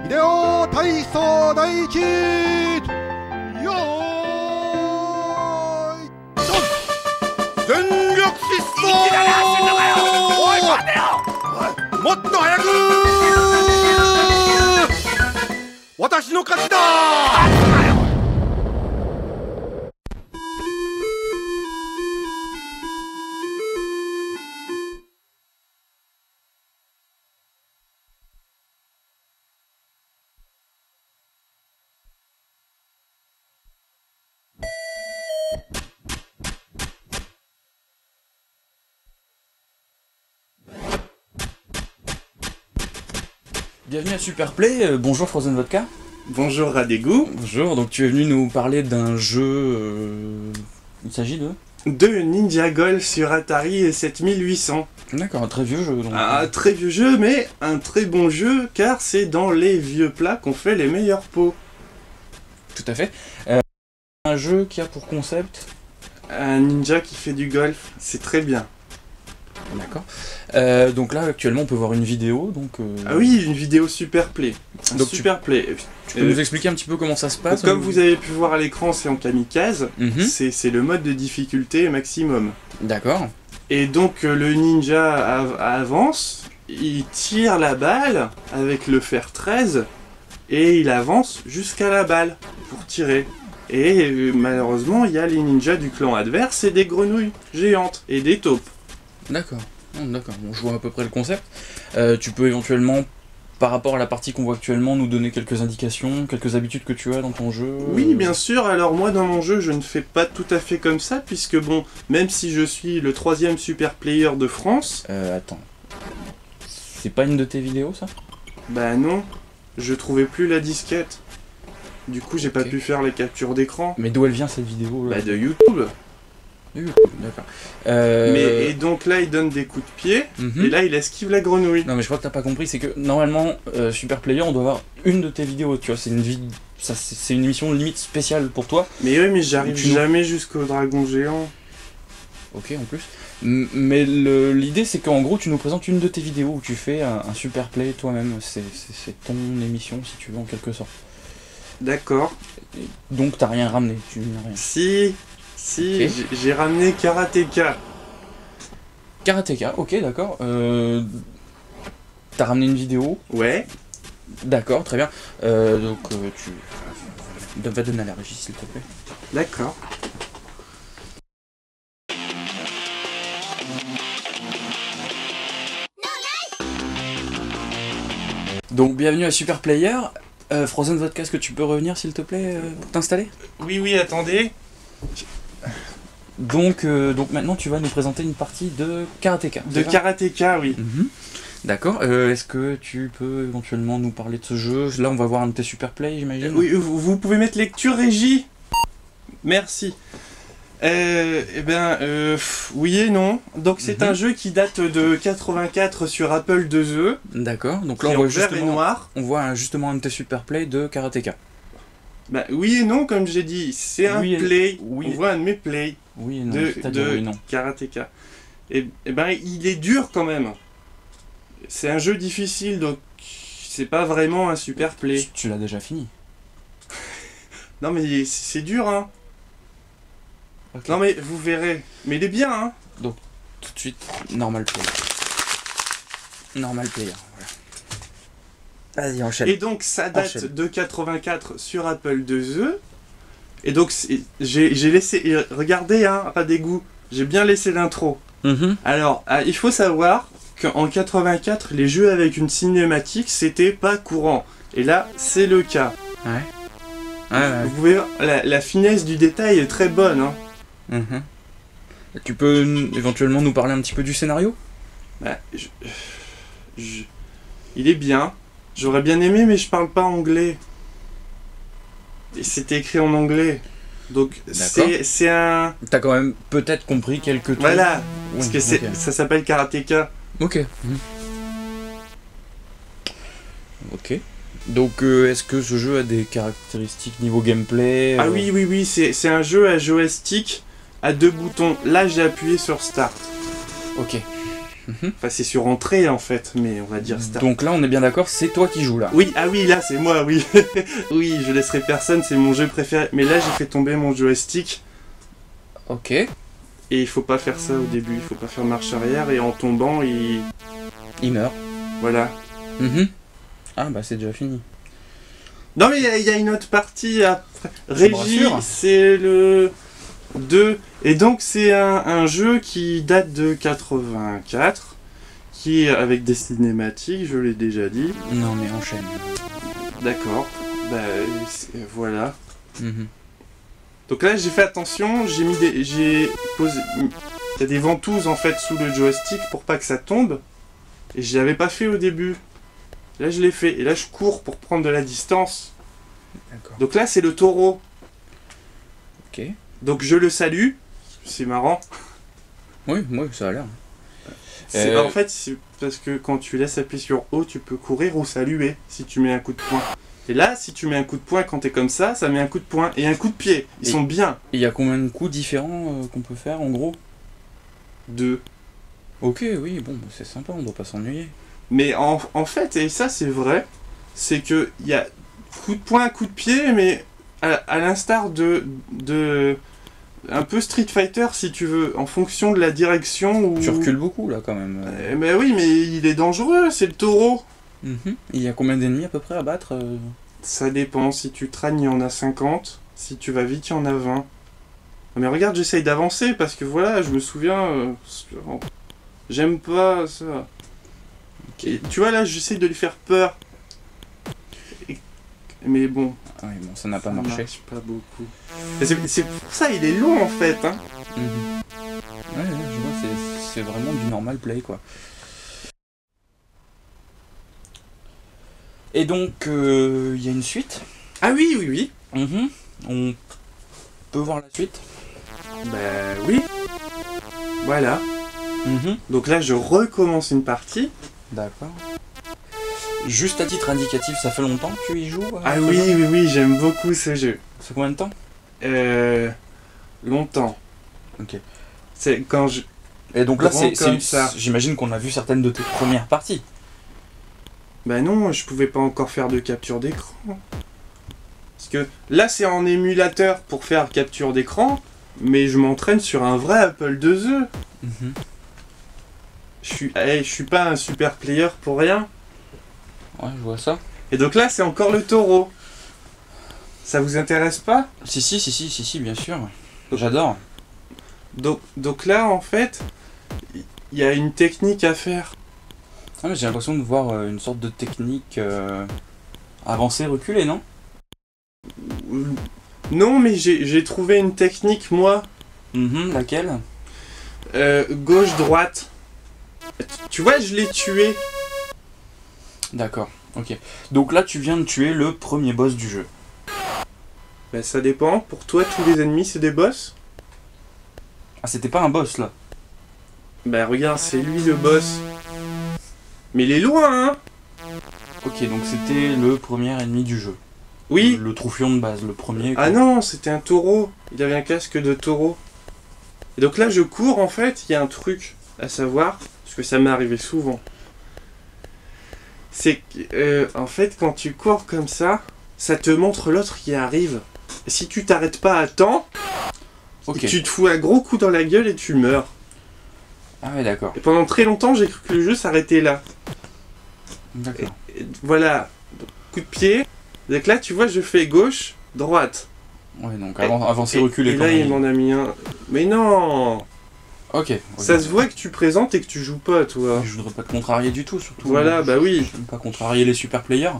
秀夫体操第一よーいドン全力疾走いきなり走んのかよおい待てよもっと早く私の勝ちだBienvenue à Superplay, bonjour Frozen Vodka. Bonjour Radégou. Bonjour, donc tu es venu nous parler d'un jeu... Il s'agit de... De Ninja Gold sur Atari 7800. D'accord, un très vieux jeu. Donc... Un très vieux jeu, mais un très bon jeu, car c'est dans les vieux plats qu'on fait les meilleurs pots. Tout à fait. Un jeu qui a pour concept... Un ninja qui fait du golf, c'est très bien. D'accord. Donc là, actuellement, on peut voir une vidéo, donc... Ah oui, une vidéo Superplay. Donc Superplay. Tu peux nous expliquer un petit peu comment ça se passe? Comme vous avez pu voir à l'écran, c'est en kamikaze. C'est le mode de difficulté maximum. D'accord. Et donc le ninja avance, il tire la balle avec le fer 13 et il avance jusqu'à la balle pour tirer. Et malheureusement, il y a les ninjas du clan adverse et des grenouilles géantes et des taupes. D'accord. D'accord, bon, je vois à peu près le concept. Tu peux éventuellement, par rapport à la partie qu'on voit actuellement, nous donner quelques indications, quelques habitudes que tu as dans ton jeu? Oui, bien sûr. Alors moi, dans mon jeu, je ne fais pas tout à fait comme ça, puisque bon, même si je suis le 3e super player de France... Attends. C'est pas une de tes vidéos, ça? Bah non, je trouvais plus la disquette. Du coup, j'ai pas pu faire les captures d'écran. Mais d'où elle vient cette vidéo là? Bah de YouTube. D'accord. Et donc là, il donne des coups de pied, et là, il esquive la grenouille. Non, mais je crois que t'as pas compris, c'est que normalement, Super Player, on doit avoir une de tes vidéos, tu vois, c'est une émission limite spéciale pour toi. Mais oui, mais j'arrive jamais jusqu'au dragon géant. Ok, en plus. Mais l'idée, c'est qu'en gros, tu nous présentes une de tes vidéos où tu fais un Super Play toi-même. C'est ton émission, si tu veux, en quelque sorte. D'accord. Donc, t'as rien ramené, tu n'as rien. Si, okay. J'ai ramené Karateka. Karateka, ok, d'accord. T'as ramené une vidéo? Ouais. D'accord, très bien. Donc, tu vas donner à la régie, s'il te plaît. D'accord. Donc, bienvenue à Super Player. Frozen Vodka, est-ce que tu peux revenir, s'il te plaît, pour t'installer? Oui, attendez. Donc maintenant, tu vas nous présenter une partie de Karateka. De Karateka, oui. D'accord. Est-ce que tu peux éventuellement nous parler de ce jeu? Là, on va voir un de tes Super Play, j'imagine. Oui, vous pouvez mettre lecture régie. Merci. Oui et non. Donc c'est un jeu qui date de 84 sur Apple IIe. D'accord. Donc là, on voit justement un de tes Super Play de Karateka. Bah oui et non, comme j'ai dit, c'est un play. On voit un de mes plays de Karateka. Et ben il est dur quand même. C'est un jeu difficile, donc c'est pas vraiment un super play. Tu l'as déjà fini. Non mais c'est dur, hein. Okay. Non mais vous verrez. Mais il est bien, hein. Donc tout de suite, normal player. Normal player, voilà. Vas-y, enchaîne. Et donc ça date de 84 sur Apple IIe. Et donc j'ai laissé... Regardez, hein, Radégou. J'ai bien laissé l'intro. Alors, il faut savoir qu'en 84, les jeux avec une cinématique, c'était pas courant. Et là, c'est le cas. Vous pouvez voir, la finesse du détail est très bonne, hein. Tu peux éventuellement nous parler un petit peu du scénario? Bah, il est bien. J'aurais bien aimé, mais je parle pas anglais. Et c'était écrit en anglais. Donc c'est un... T'as quand même peut-être compris quelques trucs. Voilà, parce que ça s'appelle Karateka. Ok. Ok. Donc est-ce que ce jeu a des caractéristiques niveau gameplay? Ah oui, c'est un jeu à joystick à 2 boutons. Là j'ai appuyé sur Start. Ok. Enfin, c'est sur entrée en fait, mais on va dire start. Donc là, on est bien d'accord, c'est toi qui joues là. Oui, ah oui, là c'est moi, oui. Oui, je laisserai personne, c'est mon jeu préféré. Mais là, j'ai fait tomber mon joystick. Ok. Et il faut pas faire ça au début, il faut pas faire marche arrière, et en tombant, Il meurt. Voilà. Ah bah c'est déjà fini. Non mais il y a une autre partie après. me Régie, rassure. c'est le 2. Et donc c'est un jeu qui date de 84, qui est avec des cinématiques, je l'ai déjà dit. Non mais enchaîne. D'accord. Bah voilà. Donc là j'ai fait attention, j'ai posé. Il y a des ventouses en fait sous le joystick pour pas que ça tombe. Et je l'avais pas fait au début. Là je l'ai fait. Et là je cours pour prendre de la distance. D'accord. Donc là c'est le taureau. Ok. Donc je le salue. C'est marrant. Oui, ça a l'air. En fait c'est parce que quand tu laisses appuyer sur O, tu peux courir ou saluer si tu mets un coup de poing. Et là si tu mets un coup de poing quand t'es comme ça met un coup de poing et un coup de pied. Ils sont bien. Il y a combien de coups différents qu'on peut faire en gros? 2. Ok, oui, bon, c'est sympa, on doit pas s'ennuyer. Mais en fait, et ça c'est vrai, c'est que il y a coup de poing, coup de pied, mais à l'instar de un peu Street Fighter si tu veux, en fonction de la direction où... Tu recules beaucoup là quand même. Mais oui, mais il est dangereux, c'est le taureau. Il y a combien d'ennemis à peu près à battre Ça dépend, si tu traînes il y en a 50, si tu vas vite il y en a 20. Mais regarde, j'essaye d'avancer parce que voilà, je me souviens... j'aime pas ça. Et, tu vois là, j'essaye de lui faire peur. Mais bon... Oui, bon, ça n'a pas marché. Marche pas beaucoup. C'est pour ça, il est long en fait. Hein. Ouais, je vois, c'est vraiment du normal play quoi. Et donc, il y a une suite. Ah oui, oui, oui. On peut voir la suite. Bah oui. Voilà. Donc là, je recommence une partie. D'accord. Juste à titre indicatif, ça fait longtemps que tu y joues Ah oui, oui, oui, j'aime beaucoup ce jeu. Ça fait combien de temps? Longtemps. Ok. C'est quand je... Et donc là, Grand comme ça. j'imagine qu'on a vu certaines de tes premières parties. Bah non, je pouvais pas encore faire de capture d'écran. Parce que là, c'est en émulateur pour faire capture d'écran, mais je m'entraîne sur un vrai Apple IIe. Je suis pas un super player pour rien. Ouais, je vois ça. Et donc là, c'est encore le taureau. Ça vous intéresse pas? Si, bien sûr. J'adore. Donc là, en fait, il y a une technique à faire. Ah, mais j'ai l'impression de voir une sorte de technique avancée, reculée, non? Non, mais j'ai trouvé une technique, moi. Laquelle? Gauche-droite. Tu vois, je l'ai tué. D'accord, ok. Donc là, tu viens de tuer le premier boss du jeu. Bah, ça dépend. Pour toi, tous les ennemis, c'est des boss? Ah, c'était pas un boss, là? Bah, regarde, c'est lui le boss. Mais il est loin, hein? Ok, donc c'était le premier ennemi du jeu. Oui. Le troufion de base, le premier. Ah non, c'était un taureau. Il avait un casque de taureau. Et donc là, je cours, en fait, il y a un truc à savoir, parce que ça m'est arrivé souvent. C'est que, en fait, quand tu cours comme ça te montre l'autre qui arrive. Et si tu t'arrêtes pas à temps, tu te fous un gros coup dans la gueule et tu meurs. Ah ouais, d'accord. Et pendant très longtemps, j'ai cru que le jeu s'arrêtait là. D'accord. Et voilà, donc, coup de pied. Donc là, tu vois, je fais gauche, droite. Ouais, donc avancer, reculer. Et là, il m'en a mis un. Mais non! Ok. Ça se voit que tu présentes et que tu joues pas, toi. Je voudrais pas te contrarier du tout, surtout. Voilà, bah oui. J'aime pas contrarier les super players.